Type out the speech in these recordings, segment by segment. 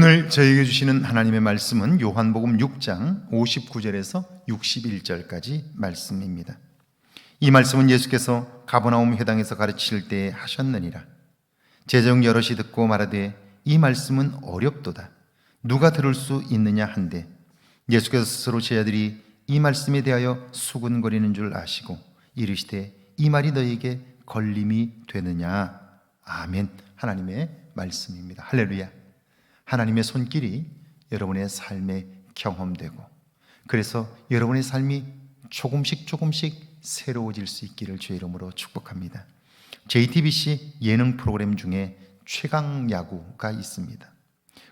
오늘 저에게 주시는 하나님의 말씀은 요한복음 6장 59절에서 61절까지 말씀입니다. 이 말씀은 예수께서 가버나움 회당에서 가르치실 때에 하셨느니라. 제자중 여럿이 듣고 말하되 이 말씀은 어렵도다. 누가 들을 수 있느냐 한데 예수께서 스스로 제자들이 이 말씀에 대하여 수군거리는 줄 아시고 이르시되 이 말이 너희에게 걸림이 되느냐. 아멘. 하나님의 말씀입니다. 할렐루야. 하나님의 손길이 여러분의 삶에 경험되고 그래서 여러분의 삶이 조금씩 새로워질 수 있기를 주의 이름으로 축복합니다. JTBC 예능 프로그램 중에 최강야구가 있습니다.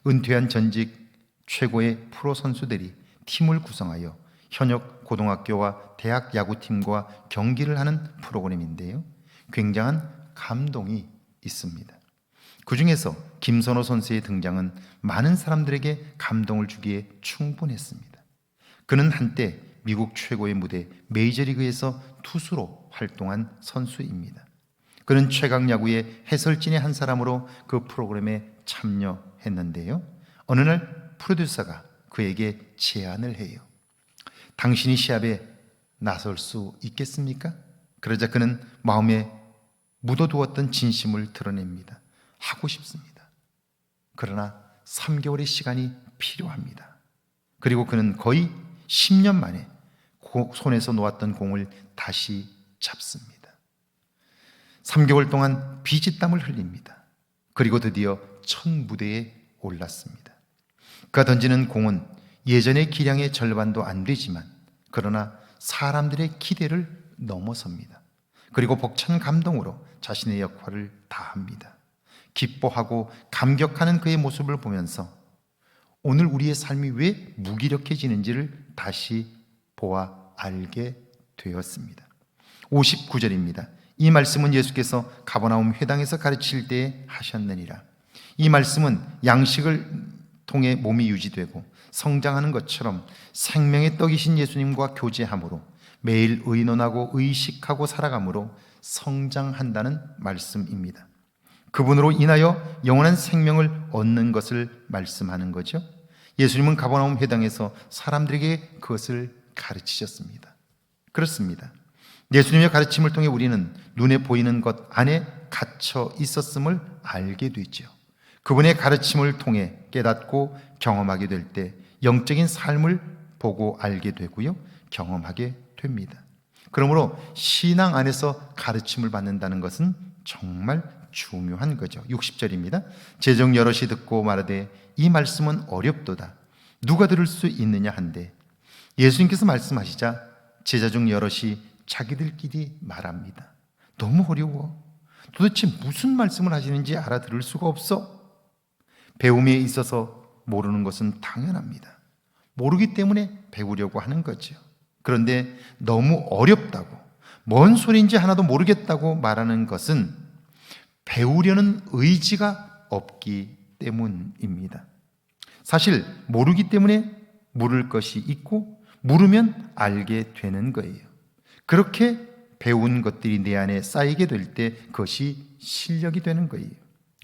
은퇴한 전직 최고의 프로 선수들이 팀을 구성하여 현역 고등학교와 대학 야구팀과 경기를 하는 프로그램인데요, 굉장한 감동이 있습니다. 그 중에서 김선호 선수의 등장은 많은 사람들에게 감동을 주기에 충분했습니다. 그는 한때 미국 최고의 무대 메이저리그에서 투수로 활동한 선수입니다. 그는 최강야구의 해설진의 한 사람으로 그 프로그램에 참여했는데요, 어느 날 프로듀서가 그에게 제안을 해요. 당신이 시합에 나설 수 있겠습니까? 그러자 그는 마음에 묻어두었던 진심을 드러냅니다. 하고 싶습니다. 그러나 3개월의 시간이 필요합니다. 그리고 그는 거의 10년 만에 손에서 놓았던 공을 다시 잡습니다. 3개월 동안 비지땀을 흘립니다. 그리고 드디어 첫 무대에 올랐습니다. 그가 던지는 공은 예전의 기량의 절반도 안 되지만 그러나 사람들의 기대를 넘어섭니다. 그리고 벅찬 감동으로 자신의 역할을 다합니다. 기뻐하고 감격하는 그의 모습을 보면서 오늘 우리의 삶이 왜 무기력해지는지를 다시 보아 알게 되었습니다. 59절입니다. 이 말씀은 예수께서 가버나움 회당에서 가르칠 때에 하셨느니라. 이 말씀은 양식을 통해 몸이 유지되고 성장하는 것처럼 생명의 떡이신 예수님과 교제함으로 매일 의논하고 의식하고 살아감으로 성장한다는 말씀입니다. 그분으로 인하여 영원한 생명을 얻는 것을 말씀하는 거죠. 예수님은 가버나움 회당에서 사람들에게 그것을 가르치셨습니다. 그렇습니다. 예수님의 가르침을 통해 우리는 눈에 보이는 것 안에 갇혀 있었음을 알게 되죠. 그분의 가르침을 통해 깨닫고 경험하게 될 때 영적인 삶을 보고 알게 되고요, 경험하게 됩니다. 그러므로 신앙 안에서 가르침을 받는다는 것은 정말 중요한 거죠. 60절입니다. 제자중 여럿이 듣고 말하되 이 말씀은 어렵도다. 누가 들을 수 있느냐 한데 예수님께서 말씀하시자 제자중 여럿이 자기들끼리 말합니다. 너무 어려워. 도대체 무슨 말씀을 하시는지 알아들을 수가 없어. 배움에 있어서 모르는 것은 당연합니다. 모르기 때문에 배우려고 하는 거죠. 그런데 너무 어렵다고, 뭔 소리인지 하나도 모르겠다고 말하는 것은 배우려는 의지가 없기 때문입니다. 사실 모르기 때문에 물을 것이 있고 물으면 알게 되는 거예요. 그렇게 배운 것들이 내 안에 쌓이게 될 때 그것이 실력이 되는 거예요.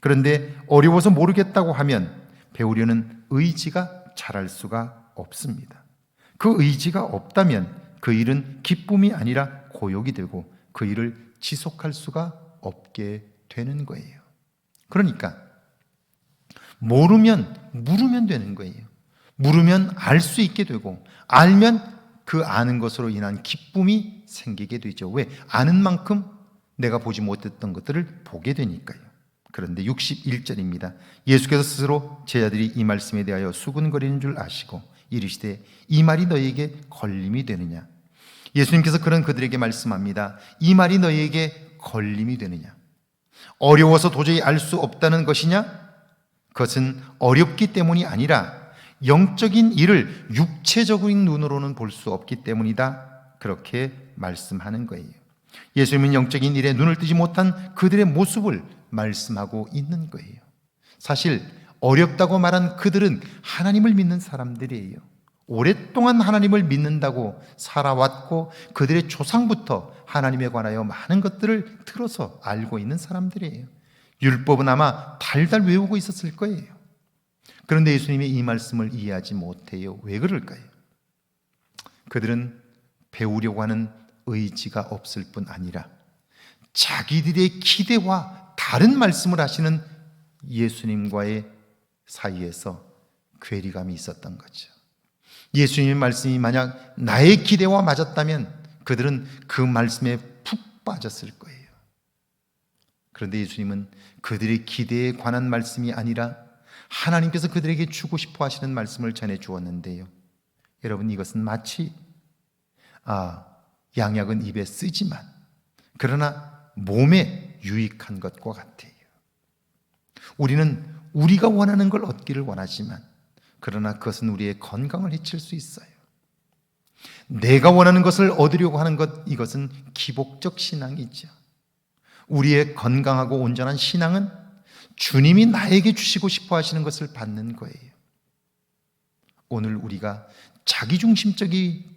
그런데 어려워서 모르겠다고 하면 배우려는 의지가 자랄 수가 없습니다. 그 의지가 없다면 그 일은 기쁨이 아니라 고욕이 되고 그 일을 지속할 수가 없게 되는 거예요. 그러니까 모르면 물으면 되는 거예요. 물으면 알 수 있게 되고 알면 그 아는 것으로 인한 기쁨이 생기게 되죠. 왜? 아는 만큼 내가 보지 못했던 것들을 보게 되니까요. 그런데 61절입니다. 예수께서 스스로 제자들이 이 말씀에 대하여 수군거리는 줄 아시고 이르시되 이 말이 너희에게 걸림이 되느냐. 예수님께서 그런 그들에게 말씀합니다. 이 말이 너희에게 걸림이 되느냐. 어려워서 도저히 알 수 없다는 것이냐? 그것은 어렵기 때문이 아니라 영적인 일을 육체적인 눈으로는 볼 수 없기 때문이다. 그렇게 말씀하는 거예요. 예수님은 영적인 일에 눈을 뜨지 못한 그들의 모습을 말씀하고 있는 거예요. 사실 어렵다고 말한 그들은 하나님을 믿는 사람들이에요. 오랫동안 하나님을 믿는다고 살아왔고 그들의 조상부터 하나님에 관하여 많은 것들을 들어서 알고 있는 사람들이에요. 율법은 아마 달달 외우고 있었을 거예요. 그런데 예수님이 이 말씀을 이해하지 못해요. 왜 그럴까요? 그들은 배우려고 하는 의지가 없을 뿐 아니라 자기들의 기대와 다른 말씀을 하시는 예수님과의 사이에서 괴리감이 있었던 거죠. 예수님의 말씀이 만약 나의 기대와 맞았다면 그들은 그 말씀에 푹 빠졌을 거예요. 그런데 예수님은 그들의 기대에 관한 말씀이 아니라 하나님께서 그들에게 주고 싶어 하시는 말씀을 전해 주었는데요. 여러분, 이것은 마치 양약은 입에 쓰지만 그러나 몸에 유익한 것과 같아요. 우리는 우리가 원하는 걸 얻기를 원하지만 그러나 그것은 우리의 건강을 해칠 수 있어요. 내가 원하는 것을 얻으려고 하는 것, 이것은 기복적 신앙이죠. 우리의 건강하고 온전한 신앙은 주님이 나에게 주시고 싶어 하시는 것을 받는 거예요. 오늘 우리가 자기중심적이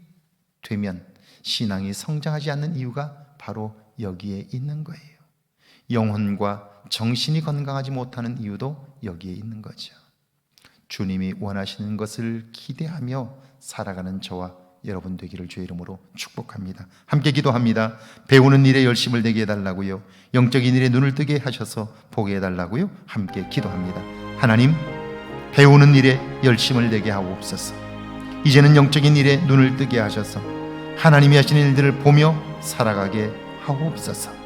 되면 신앙이 성장하지 않는 이유가 바로 여기에 있는 거예요. 영혼과 정신이 건강하지 못하는 이유도 여기에 있는 거죠. 주님이 원하시는 것을 기대하며 살아가는 저와 여러분 되기를 주의 이름으로 축복합니다. 함께 기도합니다. 배우는 일에 열심을 내게 해달라고요. 영적인 일에 눈을 뜨게 하셔서 보게 해달라고요. 함께 기도합니다. 하나님, 배우는 일에 열심을 내게 하옵소서. 이제는 영적인 일에 눈을 뜨게 하셔서 하나님이 하시는 일들을 보며 살아가게 하옵소서.